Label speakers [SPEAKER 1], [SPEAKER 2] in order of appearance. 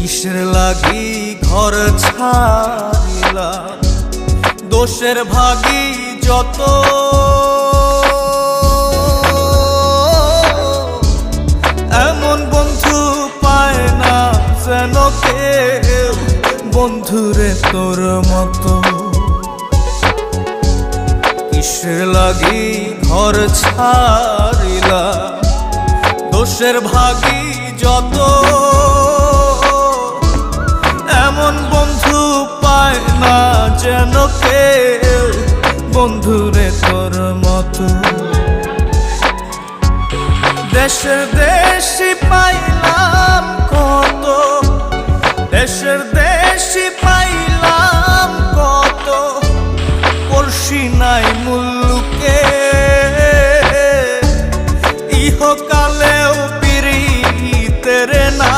[SPEAKER 1] কিসের লাগি ঘর ছাড়িলা, দোষের ভাগী যত। এমন বন্ধু পায় না যেন কেউ, বন্ধুরে তোর মতো। কিসের লাগি ঘর ছাড়িলা, দোষের ভাগী যত। এমন বন্ধু পায় না যেন কেউ, বন্ধুরে তোর মতো। দেশের দেশি পাইলা